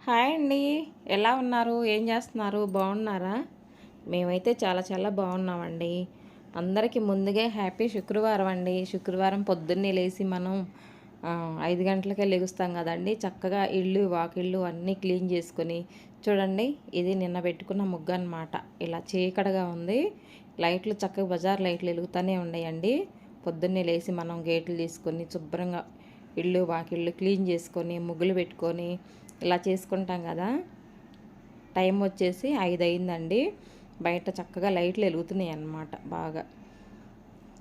Hi అండి. ఎలా ఉన్నారు? ఏం చేస్తున్నారు? బాగున్నారా? మేమైతే చాలా చాలా బాగున్నామండి. అందరికీ ముందుగా హ్యాపీ శుక్రవారం అండి. శుక్రవారం పొద్దున్నే లేసి మనం 5 గంటలకే లెగుస్తాం కదండీ. చక్కగా ఇల్లు, వాకిళ్ళు అన్నీ క్లీన్ చేసుకొని చూడండి, ఇది నిన్న పెట్టుకున్న ముగ్గు అనమాట. ఇలా చీకటిగా ఉంది. లైట్లు చక్కగా బజార్ లైట్లు వెలుగుతూనే ఉన్నాయండి. పొద్దున్నే లేసి మనం గేట్లు తీసుకొని శుభ్రంగా ఇల్లు, వాకిళ్ళు క్లీన్ చేసుకొని ముగ్గులు పెట్టుకొని ఇలా చేసుకుంటాం కదా. టైం వచ్చేసి 5 అయిందండి. బయట చక్కగా లైట్లు వెలుగుతున్నాయి అన్నమాట బాగా.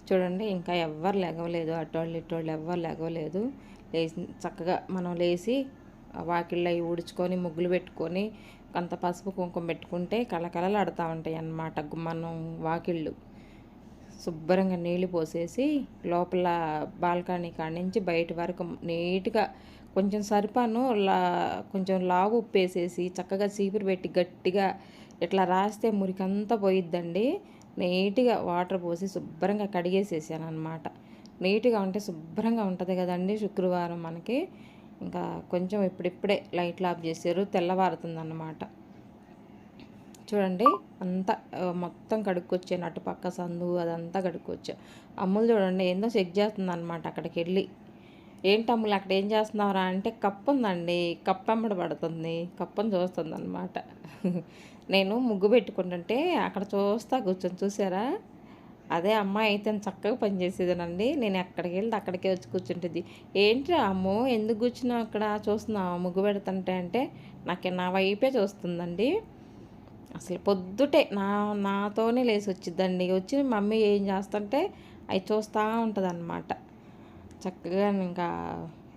చూడండి, ఇంకా ఎవ్వరు లెగవలేదు. అటోళ్ళు ఇటోళ్ళు ఎవ్వరు లెగవలేదు. లేచి చక్కగా మనం లేచి వాకిళ్ళు అవి ఊడ్చుకొని ముగ్గులు పెట్టుకొని కొంత పసుపు కుంకుమ పెట్టుకుంటే కళకళలు ఆడుతూ ఉంటాయి అన్నమాట. మనం వాకిళ్ళు శుభ్రంగా నీళ్ళు పోసేసి లోపల బాల్కనీ కాడి నుంచి బయట వరకు నీట్గా కొంచెం సరిపాను కొంచెం లావు ఉప్పేసేసి చక్కగా చీపురు పెట్టి గట్టిగా ఇట్లా రాస్తే మురికంతా పోయిద్దండి. నీట్గా వాటర్ పోసి శుభ్రంగా కడిగేసేసాను అనమాట. నీట్గా ఉంటే శుభ్రంగా ఉంటుంది కదండి శుక్రవారం మనకి. ఇంకా కొంచెం ఇప్పుడిప్పుడే లైట్లు ఆఫ్ చేశారు, తెల్లవారుతుందన్నమాట. చూడండి, అంతా మొత్తం కడుక్కొచ్చాను. అటుపక్క సందు అదంతా కడుక్కొచ్చా. అమ్ములు చూడండి ఏందో చెక్ చేస్తుంది అనమాట. అక్కడికి వెళ్ళి, ఏంటి అమ్ములు అక్కడ ఏం చేస్తున్నావురా అంటే, కప్పు ఉందండి, కప్పు వెంబడి పడుతుంది, కప్పని చూస్తుంది అనమాట. నేను ముగ్గు పెట్టుకుంటుంటే అక్కడ చూస్తా కూర్చొని చూసారా. అదే అమ్మాయి అయితే చక్కగా పనిచేసేదేనండి. నేను ఎక్కడికి వెళ్తే అక్కడికే వచ్చి కూర్చుంటుంది. ఏంటి అమ్మో ఎందుకు కూర్చున్నావు అక్కడ చూస్తున్నావు ముగ్గు పెడుతుంటే అంటే నా వైపే చూస్తుందండి. అసలు పొద్దుటే నాతోనే లేసి వచ్చిద్దండి. వచ్చి మమ్మీ ఏం చేస్తుంటే అవి చూస్తూ ఉంటుంది అన్నమాట. చక్కగా ఇంకా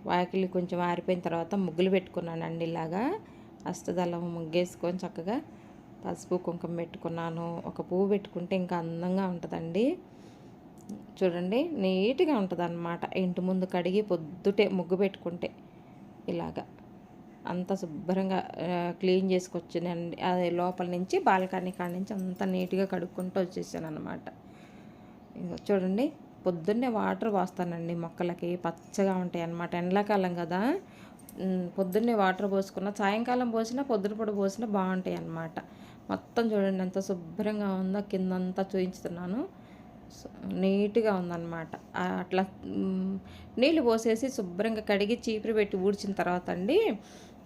వాకిలి కొంచెం ఆరిపోయిన తర్వాత ముగ్గులు పెట్టుకున్నానండి. ఇలాగా అష్టదళం ముగ్గేసుకొని చక్కగా పసుపు కుంకుమ పెట్టుకున్నాను. ఒక పువ్వు పెట్టుకుంటే ఇంకా అందంగా ఉంటుందండి. చూడండి, నీట్గా ఉంటుంది అన్నమాట. ఇంటి ముందు కడిగి పొద్దుటే ముగ్గు పెట్టుకుంటే ఇలాగా అంతా శుభ్రంగా క్లీన్ చేసుకొచ్చానండి. అది లోపల నుంచి బాల్కనీ కాడి నుంచి అంతా నీట్గా కడుక్కుంటూ వచ్చేసాను అనమాట. చూడండి, పొద్దున్నే వాటర్ పోస్తానండి మొక్కలకి, పచ్చగా ఉంటాయి అన్నమాట. ఎండాకాలం కదా, పొద్దున్నే వాటర్ పోసుకున్న సాయంకాలం పోసినా పొద్దునపూట పోసినా బాగుంటాయి అన్నమాట. మొత్తం చూడండి ఎంత శుభ్రంగా ఉందో. కిందంతా చూపించుతున్నాను, నీట్గా ఉందన్నమాట. అట్లా నీళ్ళు పోసేసి శుభ్రంగా కడిగి చీపురు పెట్టి ఊడ్చిన తర్వాత అండి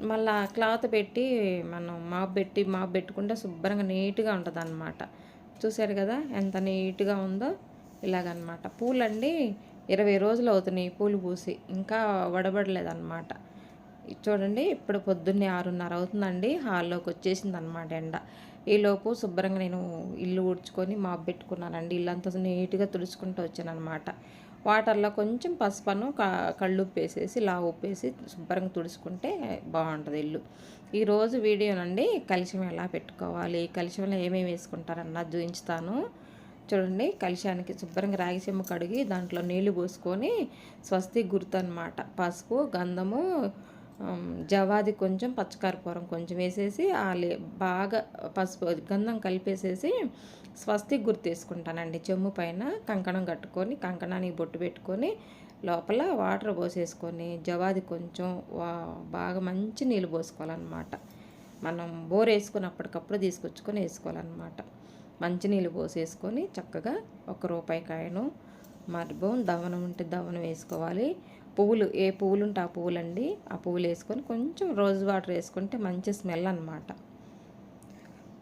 మళ్ళీ క్లాత్ పెట్టి మనం మాప్ పెట్టుకుంటే శుభ్రంగా నీట్గా ఉంటుంది అన్నమాట. చూసారు కదా ఎంత నీట్గా ఉందో. ఇలాగనమాట. పూలండి 20 రోజులు అవుతున్నాయి పూలు పూసి, ఇంకా వడబడలేదన్నమాట. చూడండి, ఇప్పుడు పొద్దున్నే 6:30 అవుతుందండి. హాల్లోకి వచ్చేసింది అనమాట ఎండ. ఈలోపు శుభ్రంగా నేను ఇల్లు ఊడ్చుకొని మాప్ పెట్టుకున్నానండి. ఇల్లంతా నీట్గా తుడుచుకుంటూ వచ్చాను అనమాట. వాటర్లో కొంచెం పసుపను కళ్ళుప్పు వేసేసి ఉప్పు వేసి శుభ్రంగా తుడుచుకుంటే బాగుంటుంది ఇల్లు. ఈరోజు వీడియోనండి కలశం ఎలా పెట్టుకోవాలి, కలశంలో ఏమేమి వేసుకుంటారన్నది చూపించుతాను. చూడండి, కలశానికి శుభ్రంగా రాగి చెంబు కడిగి దాంట్లో నీళ్లు పోసుకొని స్వస్తి గుర్తు అనమాట పసుపు, గంధము, జవాది కొంచెం, పచ్చకర్పూరం కొంచెం వేసేసి బాగా పసుపు గంధం కలిపేసేసి స్వస్తి గుర్తు వేసుకుంటానండి. చెంబు పైన కంకణం కట్టుకొని కంకణానికి బొట్టు పెట్టుకొని లోపల వాటర్ పోసేసుకొని జవాది కొంచెం బాగా మంచి నీళ్ళు పోసుకోవాలన్నమాట. మనం బోర్ వేసుకొని అప్పటికప్పుడు తీసుకొచ్చుకొని వేసుకోవాలన్నమాట. మంచినీళ్ళు పోసేసుకొని చక్కగా 1 రూపాయి కాయను, మర్బం, దవనం ఉంటే దవనం వేసుకోవాలి. పువ్వులు ఏ పువ్వులు ఉంటే ఆ పువ్వులండి, ఆ పువ్వులు వేసుకొని కొంచెం రోజ్ వాటర్ వేసుకుంటే మంచి స్మెల్ అనమాట.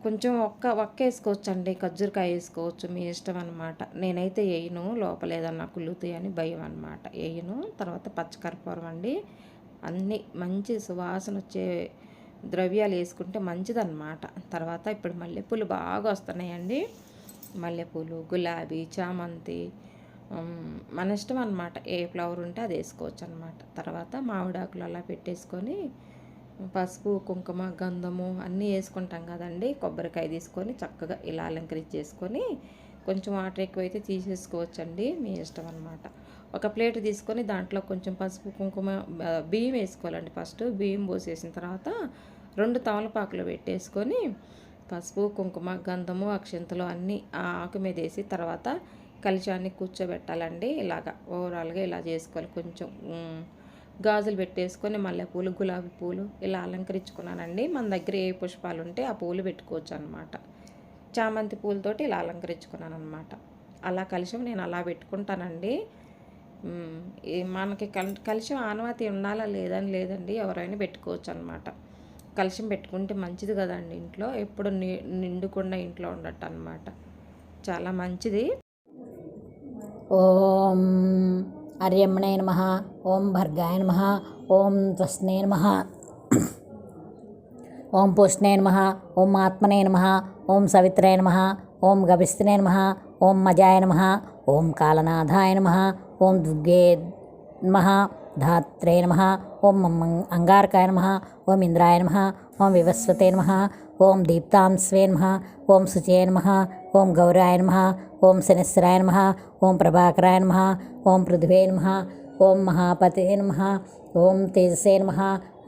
కొంచెం ఒక్క వేసుకోవచ్చు అండి, ఖర్జూరకాయ వేసుకోవచ్చు, మీ ఇష్టం అనమాట. నేనైతే వేయను, లోపల ఏదన్నా కుళ్ళుతాయని భయం అనమాట, వేయను. తర్వాత పచ్చకర్పూరం అండి, అన్నీ మంచి సువాసన వచ్చే ద్రవ్యాలు వేసుకుంటే మంచిదన్నమాట. తర్వాత ఇప్పుడు మల్లెపూలు బాగా వస్తున్నాయండి. మల్లెపూలు, గులాబీ, చామంతి, మన ఇష్టం అనమాట. ఏ ఫ్లవర్ ఉంటే అది వేసుకోవచ్చు అనమాట. తర్వాత మామిడాకులు అలా పెట్టేసుకొని పసుపు, కుంకుమ, గంధము అన్నీ వేసుకుంటాం కదండి. కొబ్బరికాయ తీసుకొని చక్కగా ఇలా అలంకరించేసుకొని కొంచెం వాటర్ ఎక్కువైతే తీసేసుకోవచ్చండి, మీ ఇష్టం అనమాట. ఒక ప్లేట్ తీసుకొని దాంట్లో కొంచెం పసుపు, కుంకుమ, బియ్యం వేసుకోవాలండి. ఫస్ట్ బియ్యం పోసేసిన తర్వాత 2 తమలపాకులు పెట్టేసుకొని పసుపు, కుంకుమ, గంధము, అక్షంతలు అన్నీ ఆ ఆకు మీద వేసి తర్వాత కలశాన్ని కూర్చోబెట్టాలండి. ఇలాగా ఓవరాల్గా ఇలా చేసుకోవాలి. కొంచెం గాజులు పెట్టేసుకొని మల్లెపూలు, గులాబీ పూలు ఇలా అలంకరించుకున్నానండి. మన దగ్గర ఏ పుష్పాలు ఉంటే ఆ పూలు పెట్టుకోవచ్చు అనమాట. చామంతి పూలతోటి ఇలా అలంకరించుకున్నాను అనమాట. అలా కలశం నేను అలా పెట్టుకుంటానండి. మనకి కలశం ఆనవాతి ఉండాలా లేదని లేదండి, ఎవరైనా పెట్టుకోవచ్చు అనమాట. కలశం పెట్టుకుంటే మంచిది కదండి, ఇంట్లో ఎప్పుడు నిండుకుండా ఇంట్లో ఉండటం అనమాట. చాలా మంచిది. ఓం అర్యమ్మణే నమః, ఓం భర్గాయ నమః, ఓం త్వస్నే నమః, ఓం పూష్ణే నమః, ఓం ఆత్మనే నమః, ఓం సవిత్రే నమః, ఓం గవిస్త్రే నమః, ఓం మజాయ నమః, ఓం కాలనాథాయ నమః, ఓం దుర్గే నమః, ధాత్రే నమః, ఓం అంగారకాయ నమః, ఓం ఇంద్రాయ నమః, ఓం వివస్వతే నమః, ఓం దీప్తాంస్వే నమః, ఓం శుచే నమః, ఓం గౌరాయ నమః, ఓం శనిశ్చరాయ నమః, ఓం ప్రభాకరాయ నమః, ఓం పృథివే నమః, ఓం మహాపతే నమః, ఓం తేజసే నమః,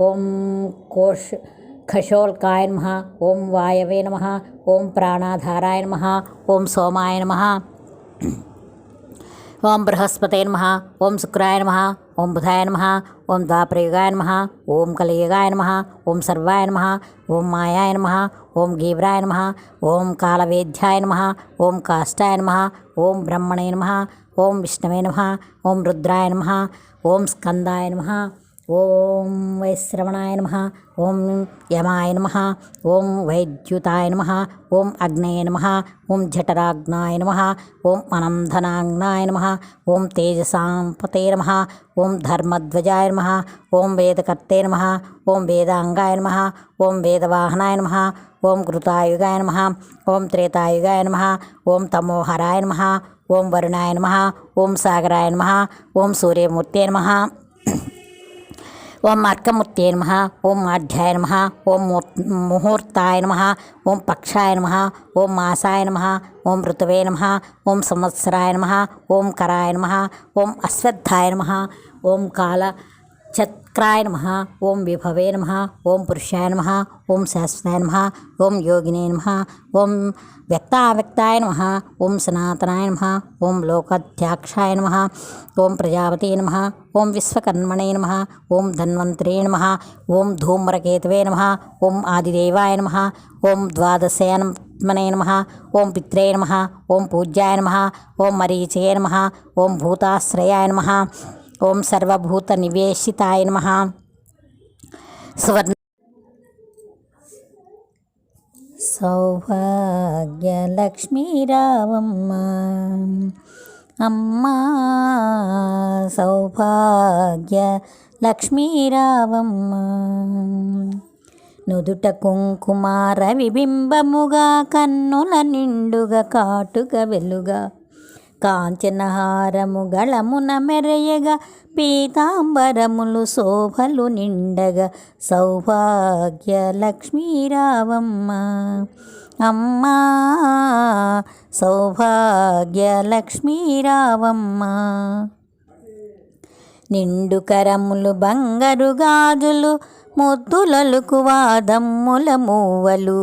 ఓం ఖశోల్కాయ నమః, ఓం వాయవే నమః, ఓం ప్రాణాధారాయ నమః, ఓం సోమాయ నమః, ఓం బృహస్పతే నమః, ఓం శుక్రాయ నమః, ఓం బుధాయ నమః, ఓం ద్వాపరయుగాయ నమః, ఓం కలియుగాయ నమః, ఓం సర్వాయ నమః, ఓం మాయాయ నమః, ఓం గీవ్రాయ నమః, ఓం కాలవేద్యాయ నమః, ఓం కాష్టాయ నమః, ఓం బ్రహ్మణే నమః, ఓం విష్ణవే నమః, ఓం రుద్రాయ నమః, ఓం స్కందాయ నమః, ఓం వైశ్రవణాయ నమః, ఓం యమాయ నమః, ఓం వైద్యుతాయ నమః, ఓం అగ్నయ నమః, ఓం జఠరాగ్నాయ నమః, ఓం అనంధనాగ్నాయ నమః, ఓం తేజసాంపతే నమః, ఓం ధర్మధ్వజాయ నమః, ఓం వేదకర్తే నమః, ఓం వేదాంగాయ నమః, ఓం వేదవాహనాయ నమః, ఓం కృతాయుగాయ నమః, ఓం త్రేతాయుగాయ నమః, ఓం తమోహరాయ నమః, ఓం వరుణాయ నమః, ఓం సాగరాయ నమః, ఓం సూర్యమూర్తే నమః, ఓం అర్కమూర్తే నమః, ఓం ఆఢ్యాయ నమః, ఓం ముహూర్తాయ నమః, ఓం పక్షాయ నమః, ఓం మాసాయ నమః, ఓం ఋతవే నమః, ఓం సంవత్సరాయ నమః, ఓం కరాయ నమః, ఓం అశ్వత్థాయ నమః, ఓం కాలచక్రాయ నమః, ఓం విభవే నమః, ఓం పురుషాయ నమః, ఓం శాశ్వతాయ నమః, ఓం యోగినే నమః, ఓం వ్యక్తావ్యక్తాయ నమః, ఓం సనాతనాయ నమః, ఓం లోకాధ్యక్షాయ నమః, ఓం ప్రజాపతే నమః, ఓం విశ్వకర్మణే నమః, ఓం ధన్వంతరే నమః, ఓం ధూమ్రకేతవే నమః, ఓం ఆదిదేవాయ నమః, ఓం ద్వాదశాత్మనే నమః, ఓం పిత్రే నమః, ఓం పూజ్యాయ నమః, ఓం మరీచయే నమః, ఓం భూతాశ్రయాయ నమః, ఓం సర్వభూత నివేశితాయ నమః. సౌభాగ్యలక్ష్మీరావమ్మ అమ్మా, సౌభాగ్యలక్ష్మీరావమ్మ, నుదుట కుంకుమార విబింబముగా, కన్నుల నిండుగా కాటుక వెలుగా, కాంచనహారము గళమున మెరయగా, పీతాంబరములు శోభలు నిండగా, సౌభాగ్యలక్ష్మీరావమ్మ అమ్మా, సౌభాగ్యలక్ష్మీరావమ్మ. నిండు కరములు బంగారు గాజులు, ముద్దులలుకు వాదమ్ముల మూవలు,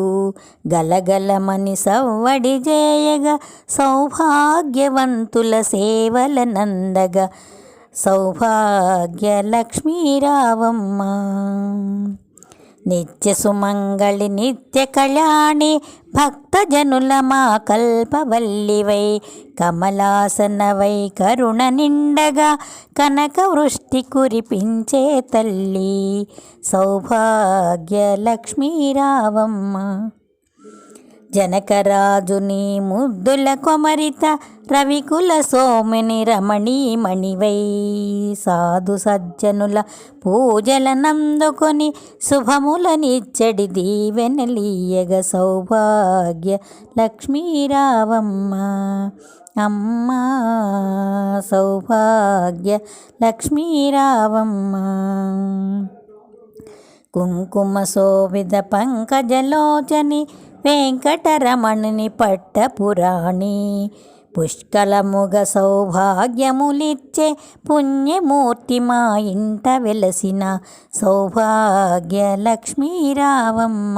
గలగలమని సవ్వడి చేయగా, సౌభాగ్యవంతుల సేవల నందగా, సౌభాగ్యలక్ష్మీరావమ్మ. నిత్య సుమంగళి నిత్య కళ్యాణి, భక్తజనుల మా కల్పవల్లివై, కమలాసనవై కరుణ నిండగా, కనక వృష్టి కురిపించే తల్లి, సౌభాగ్యలక్ష్మీరావమ్మ. జనకరాజుని ముద్దుల కొమరిత, రవికుల సోమిని రమణీమణివై, సాధు సజ్జనుల పూజల నందుకొని, శుభములనిచ్చడి దీవెనలీయగ, సౌభాగ్య లక్ష్మీరావమ్మ అమ్మా, సౌభాగ్య లక్ష్మీరావమ్మ. కుంకుమ శోభిత పంకజలోచని, వెంకటరమణుని పట్టపురాణి, పుష్కలముగ సౌభాగ్యములిచ్చే పుణ్యమూర్తి మా ఇంట వెలసిన, సౌభాగ్యలక్ష్మీరావమ్మ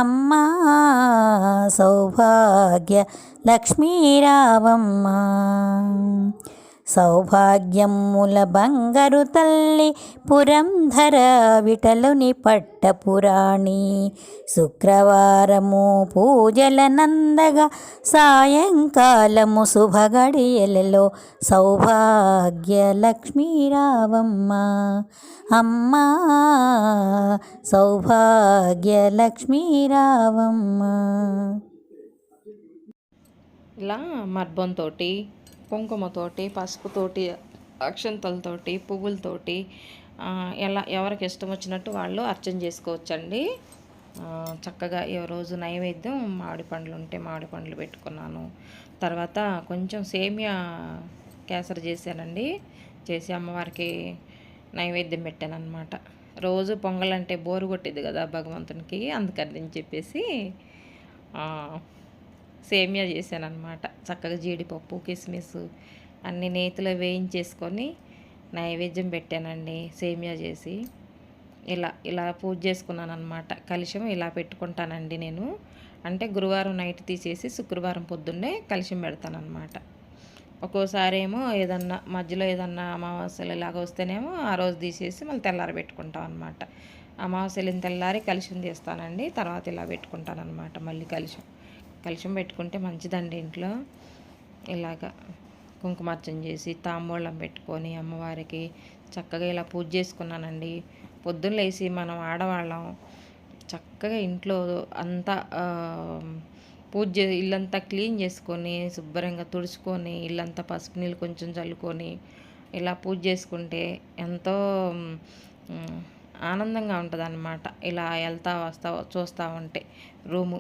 అమ్మా, సౌభాగ్యలక్ష్మీరావమ్మ. సౌభాగ్యముల బంగారు తల్లి పురంధర విఠలుని పట్టపురాణి. శుక్రవారము పూజల నందగా సాయంకాలము శుభగడియలలో సౌభాగ్య లక్ష్మీ రావమ్మ. అమ్మా సౌభాగ్య లక్ష్మీ రావమ్మ. ఇలా మర్బంతోటి, కుంకుమతోటి, పసుపుతోటి, అక్షంతలతోటి, పువ్వులతోటి ఎలా ఎవరికి ఇష్టం వచ్చినట్టు వాళ్ళు అర్చన చేసుకోవచ్చండి. చక్కగా ఏ రోజు నైవేద్యం మామిడి పండ్లు ఉంటే మామిడి పండ్లు పెట్టుకున్నాను. తర్వాత కొంచెం సేమియా కేసరి చేశానండి. చేసి అమ్మవారికి నైవేద్యం పెట్టాను అనమాట. రోజు పొంగల్ అంటే బోరు కొట్టేది కదా భగవంతునికి, అందుకని చెప్పేసి సేమియా చేశానమాట. చక్కగా జీడిపప్పు, కిస్మిస్ అన్ని నేతిలో వేయించేసుకొని నైవేద్యం పెట్టానండి సేమియా చేసి. ఇలా ఇలా పూజ చేసుకున్నాను అనమాట. కలశం ఇలా పెట్టుకుంటానండి నేను. అంటే గురువారం నైట్ తీసేసి శుక్రవారం పొద్దున్నే కలశం పెడతానమాట. ఒక్కోసారి ఏమో ఏదన్నా మధ్యలో ఏదన్నా అమావాస్యలు ఇలాగ వస్తేనేమో ఆ రోజు తీసేసి మళ్ళీ తెల్లారి పెట్టుకుంటాం అనమాట. అమావాస్యలు తెల్లారి కలశం తీస్తానండి. తర్వాత ఇలా పెట్టుకుంటాను అనమాట. మళ్ళీ కలశం పెట్టుకుంటే మంచిదండి ఇంట్లో. ఇలాగా కుంకుమార్చన చేసి తాంబూలం పెట్టుకొని అమ్మవారికి చక్కగా ఇలా పూజ చేసుకున్నానండి. పొద్దున్న లేచి మనం ఆడవాళ్ళం చక్కగా ఇంట్లో అంతా ఇల్లంతా క్లీన్ చేసుకొని శుభ్రంగా తుడుచుకొని ఇల్లంతా పసుపు నీళ్ళు కొంచెం చల్లుకొని ఇలా పూజ చేసుకుంటే ఎంతో ఆనందంగా ఉంటుంది అన్నమాట. ఇలా వెళ్తా వస్తా చూస్తూ ఉంటే రూము.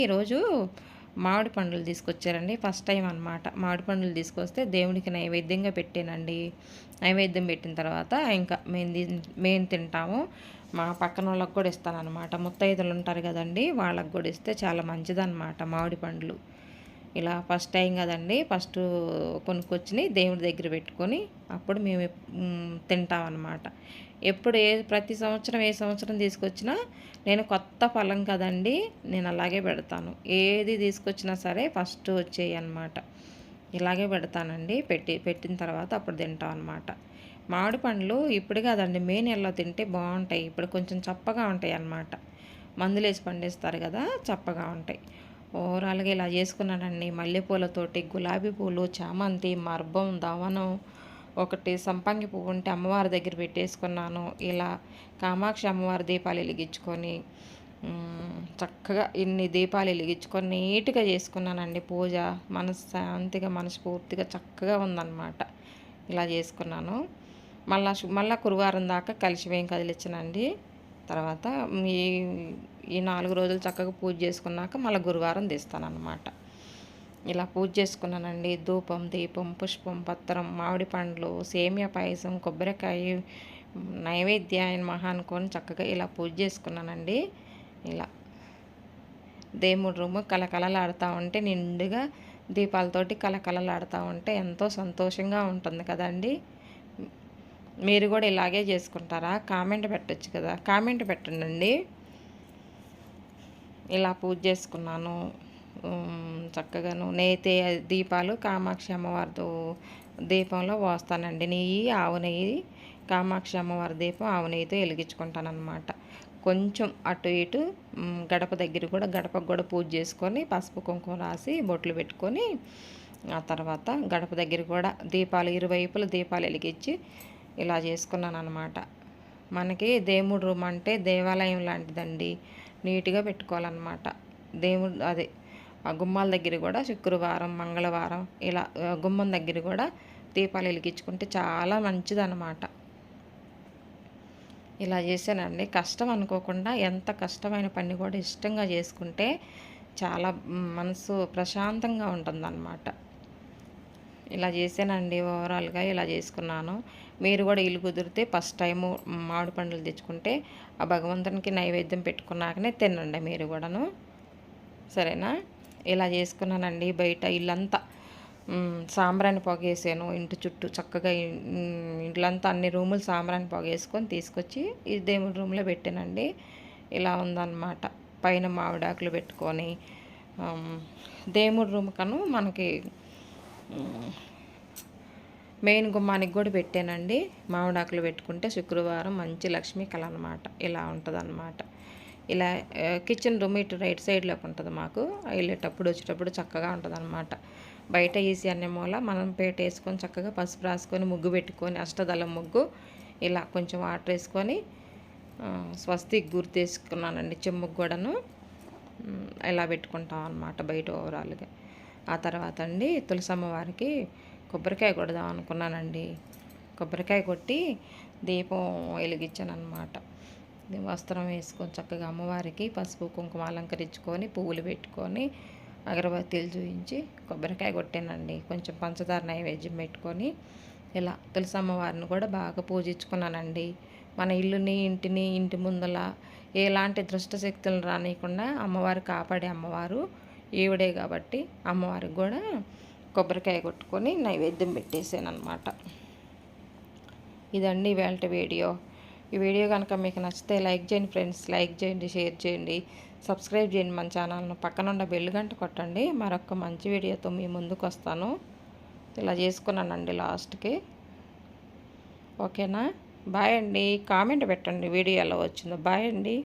ఈరోజు మామిడి పండ్లు తీసుకొచ్చారండి. ఫస్ట్ టైం అనమాట. మామిడి పండ్లు తీసుకొస్తే దేవుడికి నైవేద్యంగా పెట్టానండి. నైవేద్యం పెట్టిన తర్వాత ఇంకా మేము తింటాము. మా పక్కన వాళ్ళకి కూడా ఇస్తానన్నమాట. ముత్తైదులు ఉంటారు కదండి, వాళ్ళకి కూడా ఇస్తే చాలా మంచిదన్నమాట మామిడి పండ్లు. ఇలా ఫస్ట్ టైం కదండి, ఫస్ట్ కొనుక్కొచ్చి దేవుడి దగ్గర పెట్టుకొని అప్పుడు మేము తింటామన్నమాట. ప్రతి సంవత్సరం ఏ సంవత్సరం తీసుకొచ్చినా నేను కొత్త ఫలం కదండి, నేను అలాగే పెడతాను. ఏది తీసుకొచ్చినా సరే ఫస్ట్ వచ్చేయి అన్నమాట. ఇలాగే పెడతానండి. పెట్టిన తర్వాత అప్పుడు తింటాం అన్నమాట. మామిడి పండ్లు ఇప్పుడు కాదండి, మే నెలలో తింటే బాగుంటాయి. ఇప్పుడు కొంచెం చప్పగా ఉంటాయి అన్నమాట. మందులేసి పండిస్తారు కదా, చప్పగా ఉంటాయి. ఓవరాల్గా ఇలా చేసుకున్నానండి. మల్లెపూలతోటి, గులాబీ పూలు, చామంతి, మర్బం, దవనం, ఒకటి సంపంగి పువ్వు ఉంటే అమ్మవారి దగ్గర పెట్టేసుకున్నాను. ఇలా కామాక్షి అమ్మవారి దీపాలు వెలిగించుకొని చక్కగా ఇన్ని దీపాలు వెలిగించుకొని నీట్గా చేసుకున్నానండి పూజ. మనశ్శాంతిగా మనస్ఫూర్తిగా చక్కగా ఉందన్నమాట. ఇలా చేసుకున్నాను. మళ్ళా గురువారం దాకా కలిసివేం కదిలించానండి. తర్వాత ఈ 4 రోజులు చక్కగా పూజ చేసుకున్నాక మళ్ళీ గురువారం తీస్తానన్నమాట. ఇలా పూజ చేసుకున్నానండి. ధూపం, దీపం, పుష్పం, పత్రం, మామిడి పండ్లు, సేమియా పాయసం, కొబ్బరికాయ నైవేద్యాయన మహా అనుకొని చక్కగా ఇలా పూజ చేసుకున్నానండి. ఇలా దేవుడి రూము కలకలలాడుతూ ఉంటే, నిండుగా దీపాలతోటి కలకలలాడుతూ ఉంటే ఎంతో సంతోషంగా ఉంటుంది కదండి. మీరు కూడా ఇలాగే చేసుకుంటారా? కామెంట్ పెట్టచ్చు కదా, కామెంట్ పెట్టండి. ఇలా పూజ చేసుకున్నాను. చక్కగాను నేతి దీపాలు కామాక్షి అమ్మవారితో దీపంలో పోస్తానండి. నెయ్యి, ఆవు నెయ్యి, కామాక్షి అమ్మవారి దీపం ఆవు నెయ్యితో వెలిగించుకుంటానమాట. కొంచెం అటు ఇటు గడపకు కూడా పూజ చేసుకొని పసుపు కుంకుమ రాసి బొట్లు పెట్టుకొని ఆ తర్వాత గడప దగ్గర కూడా దీపాలు ఇరువైపుల దీపాలు వెలిగించి ఇలా చేసుకున్నాను అనమాట. మనకి దేవుడి రూమ్ అంటే దేవాలయం లాంటిదండి. నీట్గా పెట్టుకోవాలన్నమాట. అదే ఆ గుమ్మాల దగ్గర కూడా శుక్రవారం, మంగళవారం ఇలా గుమ్మం దగ్గర కూడా దీపాలు వెలిగించుకుంటే చాలా మంచిదన్నమాట. ఇలా చేశానండి. కష్టం అనుకోకుండా ఎంత కష్టమైన పని కూడా ఇష్టంగా చేసుకుంటే చాలా మనసు ప్రశాంతంగా ఉంటుందన్నమాట. ఇలా చేశానండి. ఓవరాల్గా ఇలా చేసుకున్నాను. మీరు కూడా ఇల్లు కుదిరితే ఫస్ట్ టైము మామిడి పండ్లు తెచ్చుకుంటే ఆ భగవంతునికి నైవేద్యం పెట్టుకున్నాకనే తినండి మీరు కూడాను, సరేనా? ఇలా చేసుకున్నానండి. బయట ఇల్లంతా సాంబ్రాణి పొగేసాను. ఇంటి చుట్టూ చక్కగా ఇంట్లంతా అన్ని రూములు సాంబ్రాణి పొగేసుకొని తీసుకొచ్చి ఈ దేవుడి రూమ్లో పెట్టానండి. ఇలా ఉందన్నమాట. పైన మామిడాకులు పెట్టుకొని దేవుడి రూమ్ కను మనకి మెయిన్ గుమ్మానికి కూడా పెట్టానండి. మామిడాకులు పెట్టుకుంటే శుక్రవారం మంచి లక్ష్మీ కళ అనమాట. ఇలా ఉంటుందన్నమాట. ఇలా కిచెన్ రూమ్ ఇటు రైట్ సైడ్లోకి ఉంటుంది మాకు. వెళ్ళేటప్పుడు వచ్చేటప్పుడు చక్కగా ఉంటుందన్నమాట. బయట ఈశాన్య మూల మనం పేట వేసుకొని చక్కగా పసుపు రాసుకొని ముగ్గు పెట్టుకొని అష్టదళం ముగ్గు ఇలా కొంచెం వాటర్ వేసుకొని స్వస్తిక్ గుర్తు వేసుకున్నానండి. చెమ్ముకు కూడాను ఇలా పెట్టుకుంటాం అన్నమాట బయట ఓవరాల్గా. ఆ తర్వాత అండి తులసమ్మ వారికి కొబ్బరికాయ కొడదాం అనుకున్నానండి. కొబ్బరికాయ కొట్టి దీపం వెలిగించాను అనమాట. వస్త్రం వేసుకొని చక్కగా అమ్మవారికి పసుపు కుంకుమ అలంకరించుకొని పువ్వులు పెట్టుకొని అగరబత్తీలు చూపించి కొబ్బరికాయ కొట్టానండి. కొంచెం పంచదార నైవేద్యం పెట్టుకొని ఇలా తులసమ్మ వారిని కూడా బాగా పూజించుకున్నానండి. మన ఇల్లుని ఇంటిని ఇంటి ముందల ఎలాంటి దుష్ట శక్తులను రానియకుండా అమ్మవారు కాపాడే అమ్మవారు ఈవిడే కాబట్టి అమ్మవారికి కూడా కొబ్బరికాయ కొట్టుకొని నైవేద్యం పెట్టేసాను అనమాట. ఇదండి ఇవాళ వీడియో. ఈ వీడియో కనుక మీకు నచ్చితే లైక్ చేయండి ఫ్రెండ్స్, లైక్ చేయండి, షేర్ చేయండి, సబ్స్క్రైబ్ చేయండి మన ఛానల్ను. పక్కనున్న బెల్ గంట కొట్టండి. మరొక మంచి వీడియోతో మీ ముందుకు వస్తాను. ఇలా చేసుకున్నానండి లాస్ట్కి. ఓకేనా? బాయ్ అండి. కామెంట్ పెట్టండి వీడియో ఎలా వచ్చిందో. బాయ్ అండి.